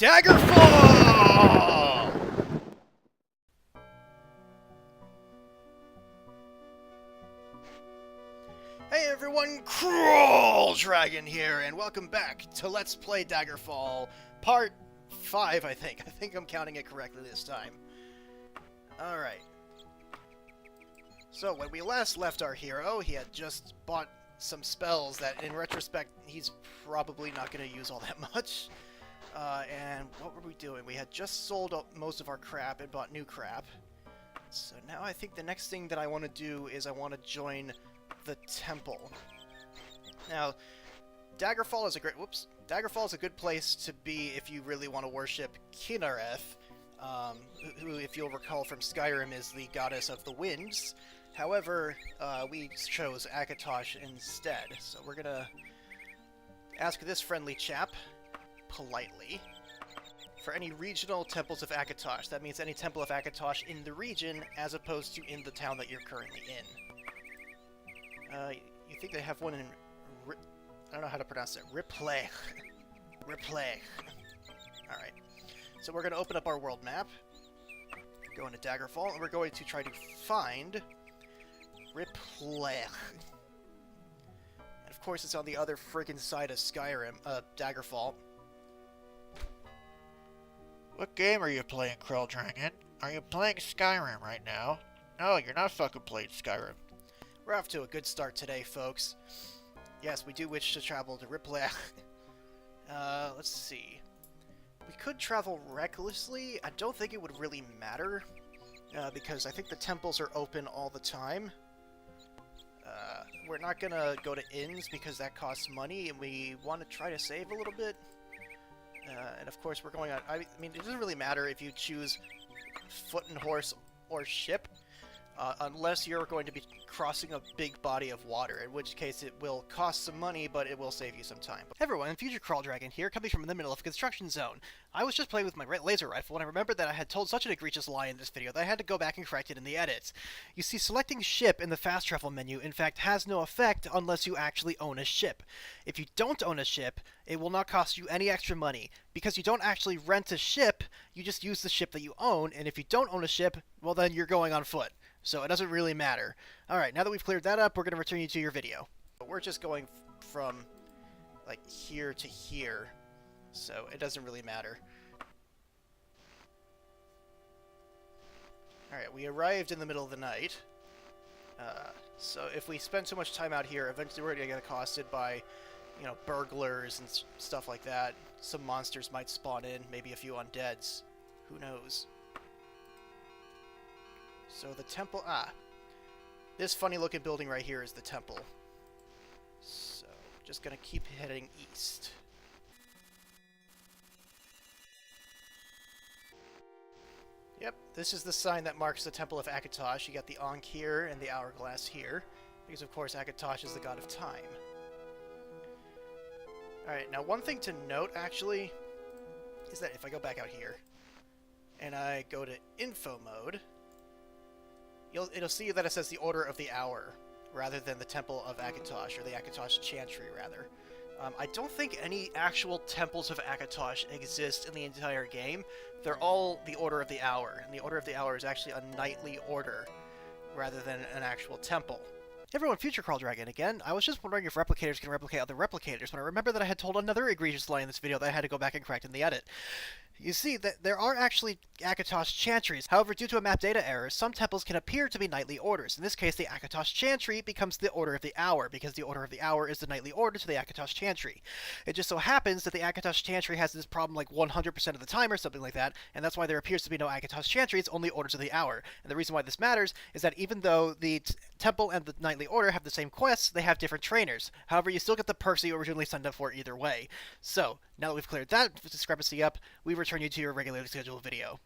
Daggerfall! Hey everyone, Crawl Dragon here, and welcome back to Let's Play Daggerfall, Part 5, I think. I think I'm counting it correctly this time. Alright. So, when we last left our hero, he had just bought some spells that, in retrospect, he's probably not going to use all that much. And what were we doing? We had just sold most of our crap and bought new crap. So now I think the next thing that I want to do is I want to join the temple. Now, Daggerfall is a great... Daggerfall is a good place to be if you really want to worship Kynareth, who, if you'll recall from Skyrim, is the goddess of the winds. However, we chose Akatosh instead. So we're gonna ask this friendly chap, politely, for any regional temples of Akatosh. That means any temple of Akatosh in the region, as opposed to in the town that you're currently in. You think they have one in... I don't know how to pronounce it. Ripley. Ripley. Alright. So we're going to open up our world map, go into Daggerfall, and we're going to try to find Ripley. And of course it's on the other friggin' side of Skyrim, Daggerfall. What game are you playing, Crawl Dragon? Are you playing Skyrim right now? No, you're not fucking playing Skyrim. We're off to a good start today, folks. Yes, we do wish to travel to Ripley. Let's see. We could travel recklessly. I don't think it would really matter, because I think the temples are open all the time. We're not gonna go to inns because that costs money, and we want to try to save a little bit. And of course we're going on... I mean, it doesn't really matter if you choose foot and horse or ship, unless you're going to be crossing a big body of water, in which case it will cost some money, but it will save you some time. Hey everyone, Future Crawl Dragon here, coming from the middle of a construction zone. I was just playing with my laser rifle when I remembered that I had told such an egregious lie in this video that I had to go back and correct it in the edits. You see, selecting ship in the fast travel menu in fact has no effect unless you actually own a ship. If you don't own a ship, it will not cost you any extra money. Because you don't actually rent a ship, you just use the ship that you own, and if you don't own a ship, well then you're going on foot. So it doesn't really matter. Alright, now that we've cleared that up, we're going to return you to your video. But we're just going from, like, here to here, so it doesn't really matter. Alright, we arrived in the middle of the night. So if we spend too much time out here, eventually we're going to get accosted by, you know, burglars and stuff like that. Some monsters might spawn in, maybe a few undeads. Who knows? So the temple... this funny-looking building right here is the temple. So, just gonna keep heading east. Yep, this is the sign that marks the Temple of Akatosh. You got the Ankh here and the hourglass here, because of course Akatosh is the god of time. Alright, now one thing to note, actually, is that if I go back out here, and I go to info mode, it'll see that it says the Order of the Hour, rather than the Temple of Akatosh, or the Akatosh Chantry, rather. I don't think any actual Temples of Akatosh exist in the entire game. They're all the Order of the Hour, and the Order of the Hour is actually a knightly order, rather than an actual temple. Hey everyone, Future Crawl Dragon again. I was just wondering if replicators can replicate other replicators, when I remember that I had told another egregious lie in this video that I had to go back and correct in the edit. You see, that there are actually Akatosh Chantries. However, due to a map data error, some temples can appear to be knightly orders. In this case, the Akatosh Chantry becomes the Order of the Hour, because the Order of the Hour is the knightly order to the Akatosh Chantry. It just so happens that the Akatosh Chantry has this problem like 100% of the time or something like that, and that's why there appears to be no Akatosh Chantries, only Orders of the Hour. And the reason why this matters is that even though the temple and the knightly order have the same quests, they have different trainers. However, you still get the perks that you originally signed up for either way. So, now that we've cleared that discrepancy up, we return you to your regularly scheduled video.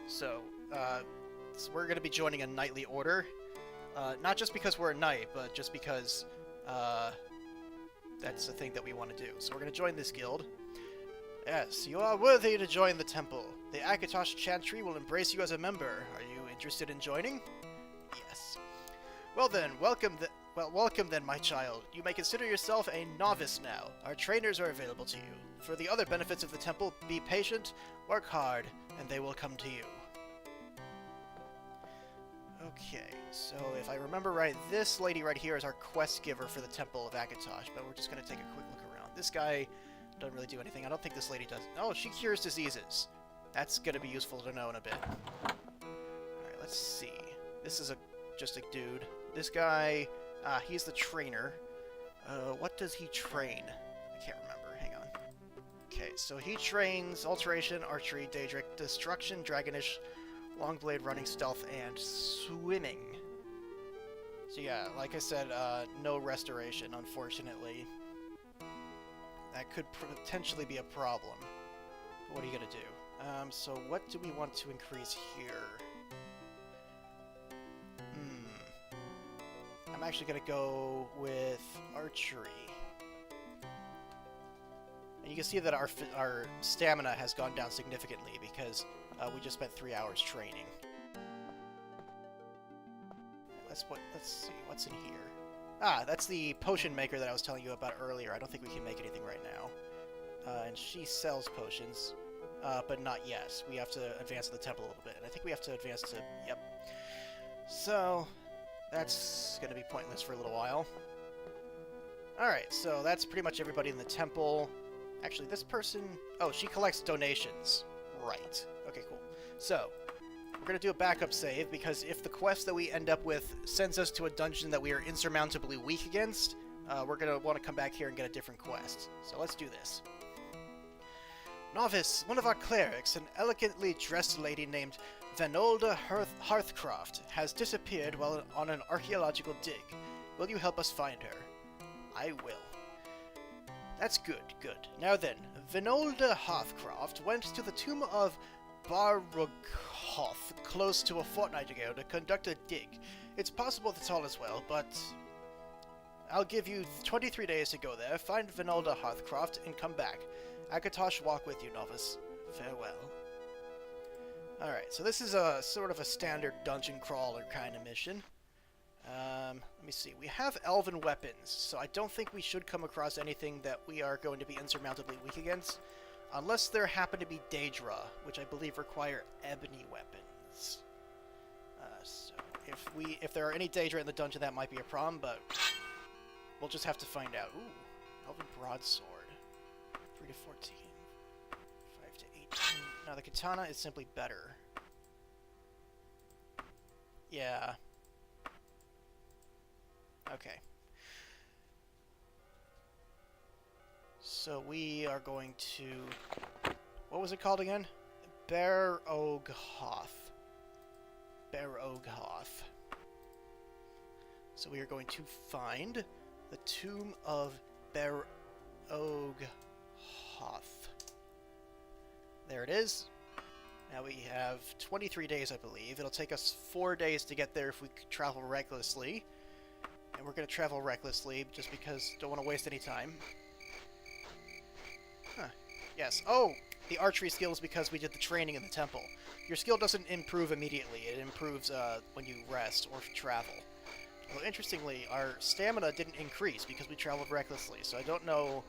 So we're going to be joining a knightly order. Not just because we're a knight, but just because that's the thing that we want to do. So we're going to join this guild. Yes, you are worthy to join the temple. The Akatosh Chantry will embrace you as a member. Are you interested in joining? Yes. Well then, welcome Well, welcome then, my child. You may consider yourself a novice now. Our trainers are available to you. For the other benefits of the temple, be patient, work hard, and they will come to you. Okay, so if I remember right, this lady right here is our quest giver for the Temple of Akatosh, but we're just going to take a quick look around. This guy doesn't really do anything. I don't think this lady does. Oh, she cures diseases. That's going to be useful to know in a bit. Alright, let's see. This is just a dude. This guy, he's the trainer. What does he train? I can't remember. Hang on. Okay, so he trains Alteration, Archery, Daedric, Destruction, Dragonish, Long Blade, Running, Stealth, and Swimming. So yeah, like I said, no Restoration, unfortunately. That could potentially be a problem. But what are you gonna do? So what do we want to increase here? I'm actually gonna go with Archery. And you can see that our stamina has gone down significantly because we just spent 3 hours training. Let's see, what's in here? Ah, that's the potion maker that I was telling you about earlier. I don't think we can make anything right now. And she sells potions, but not yet. We have to advance to the temple a little bit, and I think we have to advance to... Yep. So, that's going to be pointless for a little while. Alright, so that's pretty much everybody in the temple. Actually, this person... Oh, she collects donations. Right. Okay, cool. So, we're going to do a backup save, because if the quest that we end up with sends us to a dungeon that we are insurmountably weak against, we're going to want to come back here and get a different quest. So let's do this. Novice, one of our clerics, an elegantly dressed lady named Vanolda Hearthcroft, has disappeared while on an archaeological dig. Will you help us find her? I will. That's good, good. Now then, Vanolda Hearthcroft went to the tomb of Barughoth close to a fortnight ago to conduct a dig. It's possible that's all as well, but I'll give you 23 days to go there, find Vanolda Hearthcroft, and come back. Akatosh walk with you, novice. Farewell. Alright, so this is a sort of a standard dungeon crawler kind of mission. Let me see. We have elven weapons, so I don't think we should come across anything that we are going to be insurmountably weak against, unless there happen to be Daedra, which I believe require ebony weapons. So if there are any Daedra in the dungeon, that might be a problem, but we'll just have to find out. Ooh, elven broadsword. 3 to 14. 5 to 18. Now the katana is simply better. Yeah. Okay. So we are going to... What was it called again? Barughoth. Barughoth. So we are going to find the tomb of Barughoth. There it is. Now we have 23 days, I believe. It'll take us 4 days to get there if we travel recklessly. And we're going to travel recklessly just because don't want to waste any time. Huh. Yes. Oh! The archery skill is because we did the training in the temple. Your skill doesn't improve immediately. It improves when you rest or travel. Although, interestingly, our stamina didn't increase because we traveled recklessly, so I don't know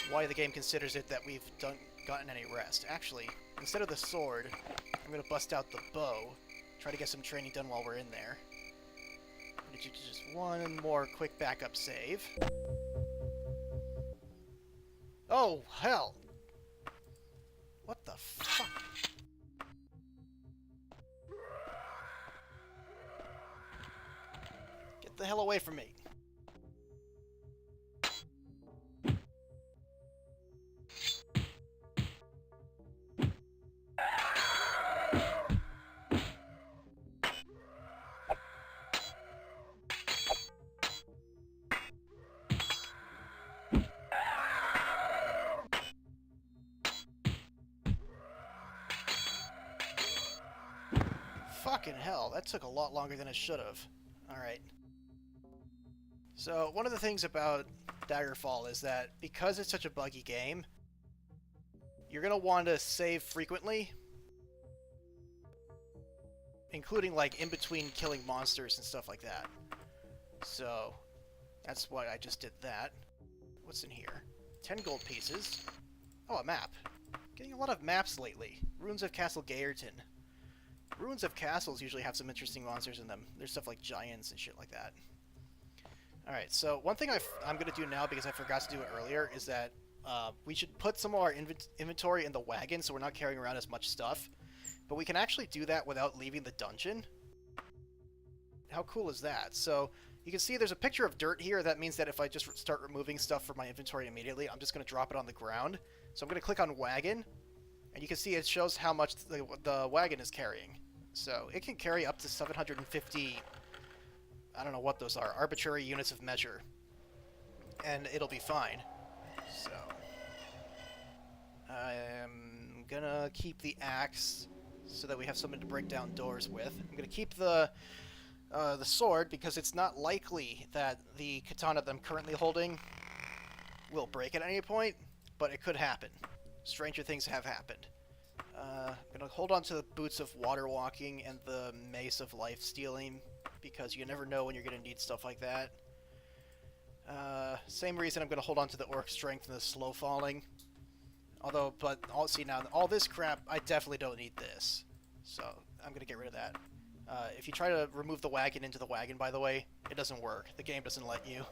why the game considers it that we've gotten any rest. Actually, instead of the sword, I'm going to bust out the bow, try to get some training done while we're in there. I'm going to do just one more quick backup save. Oh, hell! What the fuck? Get the hell away from me. Fucking hell, that took a lot longer than it should have. Alright. So, one of the things about Daggerfall is that because it's such a buggy game, you're going to want to save frequently, including like in between killing monsters and stuff like that. So, that's why I just did that. What's in here? 10 gold pieces. Oh, a map. Getting a lot of maps lately. Ruins of Castle Gayerton. Ruins of castles usually have some interesting monsters in them. There's stuff like giants and shit like that. Alright, so one thing I'm going to do now, because I forgot to do it earlier, is that we should put some of our inventory in the wagon so we're not carrying around as much stuff. But we can actually do that without leaving the dungeon. How cool is that? So, you can see there's a picture of dirt here. That means that if I just start removing stuff from my inventory immediately, I'm just going to drop it on the ground. So I'm going to click on wagon, and you can see it shows how much the wagon is carrying. So it can carry up to 750, I don't know what those are, arbitrary units of measure. And it'll be fine. So I'm going to keep the axe so that we have something to break down doors with. I'm going to keep the sword because it's not likely that the katana that I'm currently holding will break at any point, but it could happen. Stranger things have happened. I'm going to hold on to the boots of water walking and the mace of life stealing because you never know when you're going to need stuff like that. Same reason I'm going to hold on to the orc strength and the slow falling. Although, but see now, all this crap, I definitely don't need this. So I'm going to get rid of that. If you try to remove the wagon into the wagon, by the way, it doesn't work. The game doesn't let you.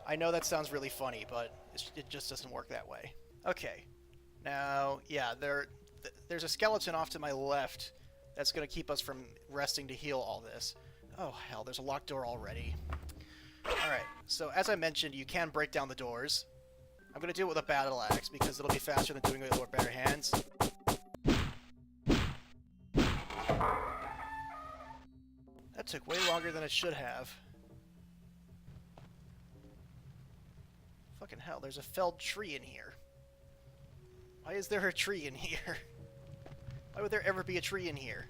I know that sounds really funny, but it just doesn't work that way. Okay. Now, yeah, there's a skeleton off to my left that's going to keep us from resting to heal all this. Oh, hell, there's a locked door already. Alright, so as I mentioned, you can break down the doors. I'm going to do it with a battle axe because it'll be faster than doing it with bare hands. That took way longer than it should have. Fucking hell, there's a felled tree in here. Why is there a tree in here? Why would there ever be a tree in here?